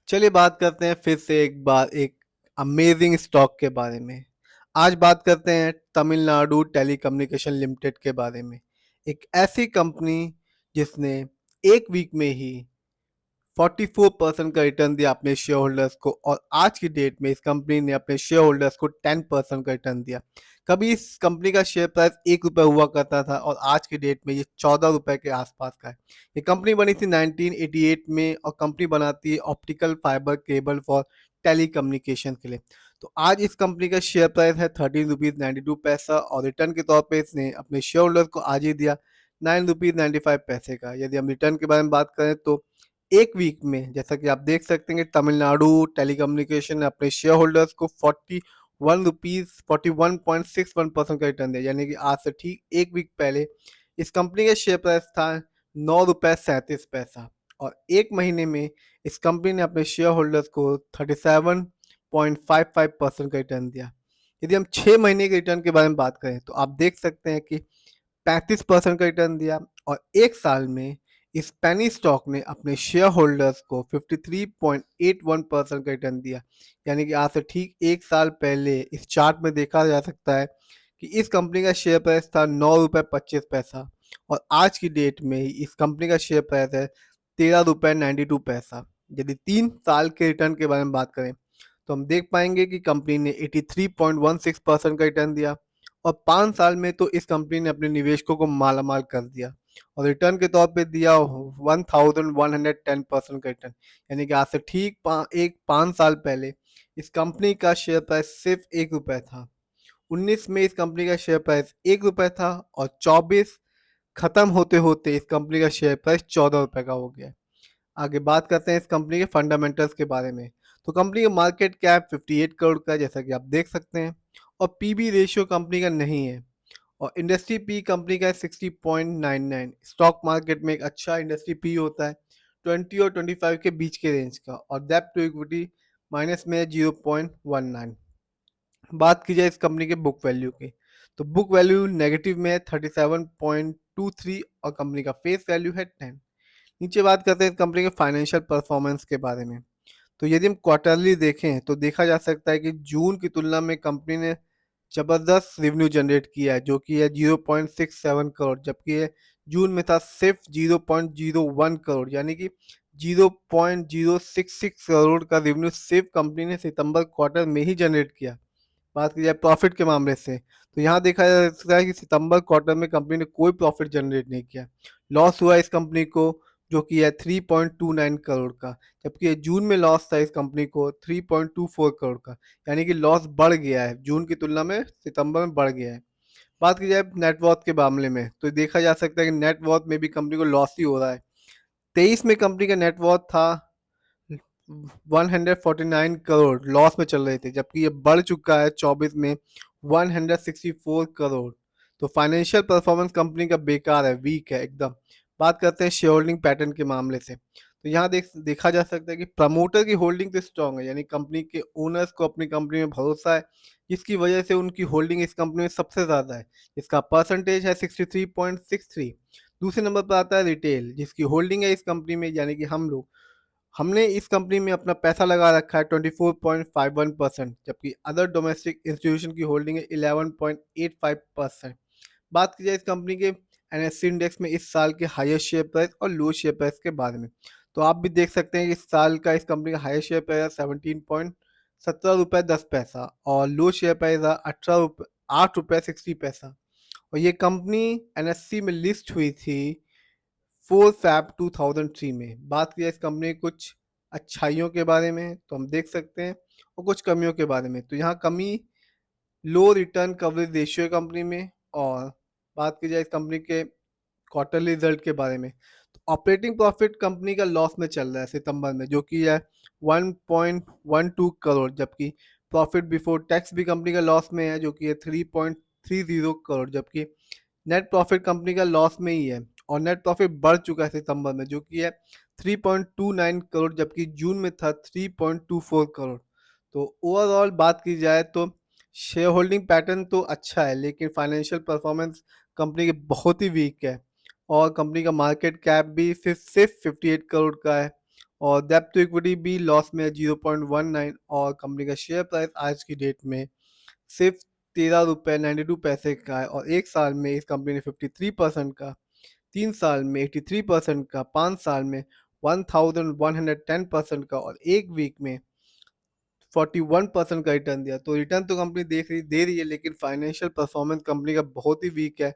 चलिए बात करते हैं फिर से एक बार एक अमेजिंग स्टॉक के बारे में। आज बात करते हैं तमिलनाडु टेलीकम्युनिकेशन लिमिटेड के बारे में। एक ऐसी कंपनी जिसने एक वीक में ही 44% का रिटर्न दिया अपने शेयर होल्डर्स को, और आज की डेट में इस कंपनी ने अपने शेयर होल्डर्स को 10% का रिटर्न दिया। कभी इस कंपनी का शेयर प्राइस 1 रुपये हुआ करता था और आज की डेट में ये 14 रुपये के आसपास का है। ये कंपनी बनी थी 1988 में और कंपनी बनाती है optical fibre cable for telecommunication के लिए। तो आज इस कंपनी का शेयर प्राइस है 13 रुपीज़ 92 पैसा, और रिटर्न के तौर पर इसने अपने शेयर होल्डर्स को आज ही दिया 9 रुपीज़ 95 पैसे का। यदि हम रिटर्न के बारे में बात करें तो एक वीक में जैसा कि आप देख सकते हैं कि तमिलनाडु टेलीकम्युनिकेशन ने अपने शेयर होल्डर्स को 41.61% का रिटर्न दिया, यानी कि आज से ठीक एक वीक पहले इस कंपनी का शेयर प्राइस था 9 रुपये 37 पैसा, और एक महीने में इस कंपनी ने अपने शेयर होल्डर्स को 37.55% का रिटर्न दिया। यदि हम 6 महीने के रिटर्न के बारे में बात करें तो आप देख सकते हैं कि 35% का रिटर्न दिया, और एक साल में इस पेनी स्टॉक ने अपने शेयर होल्डर्स को 53.81% का रिटर्न दिया। यानी कि आज से ठीक एक साल पहले इस चार्ट में देखा जा सकता है कि इस कंपनी का शेयर प्राइस था 9 रुपये 25 पैसा, और आज की डेट में ही इस कंपनी का शेयर प्राइस है 13 रुपये 92 पैसा। यदि 3 साल के रिटर्न के बारे में बात करें तो हम देख पाएंगे कि कंपनी ने 83.16% का रिटर्न दिया, और 5 साल में तो इस कंपनी ने अपने निवेशकों को मालामाल कर दिया, और रिटर्न के तौर पे दिया 1110% का रिटर्न। यानी कि आज से ठीक 5 साल पहले इस कंपनी का शेयर प्राइस सिर्फ 1 रुपये था। 19 में इस कंपनी का शेयर प्राइस 1 रुपये था, और 24 खत्म होते होते इस कंपनी का शेयर प्राइस 14 रुपये का हो गया। आगे बात करते हैं इस कंपनी के फंडामेंटल्स के बारे में। तो कंपनी का मार्केट कैप 58 करोड़ का है, जैसा कि आप देख सकते हैं, और पीबी रेशियो कंपनी का नहीं है, और इंडस्ट्री पी कंपनी का है 60.99। स्टॉक मार्केट में एक अच्छा इंडस्ट्री पी होता है 20 और 25 के बीच के रेंज का, और डेब्ट टू इक्विटी माइनस में है 0.19। बात की जाए इस कंपनी के बुक वैल्यू की, तो बुक वैल्यू नेगेटिव में है 37.23, और कंपनी का फेस वैल्यू है 10। नीचे बात करते हैं इस कंपनी के फाइनेंशियल परफॉर्मेंस के बारे में। तो यदि हम क्वार्टरली देखें तो देखा जा सकता है कि जून की तुलना में कंपनी ने जबरदस्त रेवेन्यू जनरेट किया है, जो कि है 0.67 करोड़, जबकि ये जून में था सिर्फ 0.01 करोड़, यानी कि 0.066 करोड़ का रेवेन्यू सिर्फ कंपनी ने सितंबर क्वार्टर में ही जनरेट किया। बात की जाए प्रॉफिट के मामले से तो यहाँ देखा जा सकता है कि सितंबर क्वार्टर में कंपनी ने कोई प्रॉफिट जनरेट नहीं किया। लॉस हुआ इस कंपनी को, जो कि है 3.29 करोड़ का, जबकि जून में लॉस था इस कंपनी को 3.24 करोड़ का, यानी कि लॉस बढ़ गया है जून की तुलना में, सितंबर में बढ़ गया है। बात की जाए नेटवर्थ के मामले में तो देखा जा सकता है कि नेटवर्थ में भी कंपनी को लॉस ही हो रहा है। 23 में कंपनी का नेटवर्थ था 149 करोड़, लॉस में चल रहे थे, जबकि ये बढ़ चुका है 24 में 164 करोड़। तो फाइनेंशियल परफॉर्मेंस कंपनी का बेकार है, वीक है एकदम। बात करते हैं शेयर होल्डिंग पैटर्न के मामले से, तो यहाँ देखा जा सकता है कि प्रमोटर की होल्डिंग तो स्ट्रांग है, यानी कंपनी के ओनर्स को अपनी कंपनी में भरोसा है, जिसकी वजह से उनकी होल्डिंग इस कंपनी में सबसे ज़्यादा है। इसका परसेंटेज है 63.63। दूसरे नंबर पर आता है रिटेल, जिसकी होल्डिंग है इस कंपनी में, यानी कि हमने इस कंपनी में अपना पैसा लगा रखा है 24.51%, जबकि अदर डोमेस्टिक इंस्टीट्यूशन की होल्डिंग है 11.85%। बात की जाए इस कंपनी के एनएससी इंडेक्स में इस साल के हाईएस्ट शेयर प्राइस और लो शेयर प्राइस के बारे में, तो आप भी देख सकते हैं कि इस साल का इस कंपनी का हाईएस्ट शेयर प्राइस है 17.17 रुपये 10 पैसा, और लो शेयर प्राइस है 8 रुपये 60 पैसा। और ये कंपनी एनएससी में लिस्ट हुई थी 4 फैब 2003 में। बात की जाए इस कंपनी की कुछ अच्छाइयों के बारे में तो हम देख सकते हैं, और कुछ कमियों के बारे में। तो यहाँ कमी लो रिटर्न कवरेज रेशियो है कंपनी में, और बात की जाए इस कंपनी के क्वार्टरली रिजल्ट के बारे में तो ऑपरेटिंग प्रॉफिट कंपनी का लॉस में चल रहा है सितंबर में, जो कि है 1.12 करोड़, जबकि प्रॉफिट बिफोर टैक्स भी कंपनी का लॉस में है, जो कि है 3.30 करोड़, जबकि नेट प्रॉफिट कंपनी का लॉस में ही है, और नेट प्रॉफिट बढ़ चुका है सितंबर में, जो कि है 3.29 करोड़, जबकि जून में था 3.24 करोड़। तो ओवरऑल बात की जाए तो शेयर होल्डिंग पैटर्न तो अच्छा है, लेकिन फाइनेंशियल परफॉर्मेंस कंपनी की बहुत ही वीक है, और कंपनी का मार्केट कैप भी सिर्फ 58 करोड़ का है, और डेब्ट टू इक्विटी भी लॉस में 0.19 और कंपनी का शेयर प्राइस आज की डेट में सिर्फ 13 रुपये 92 पैसे का है और एक साल में इस कंपनी ने 53% का, 3 साल में 83% का, 5 साल में 1110% का और एक वीक में 41% का रिटर्न दिया। तो रिटर्न तो कंपनी दे रही है, लेकिन फाइनेंशियल परफॉर्मेंस कंपनी का बहुत ही वीक है।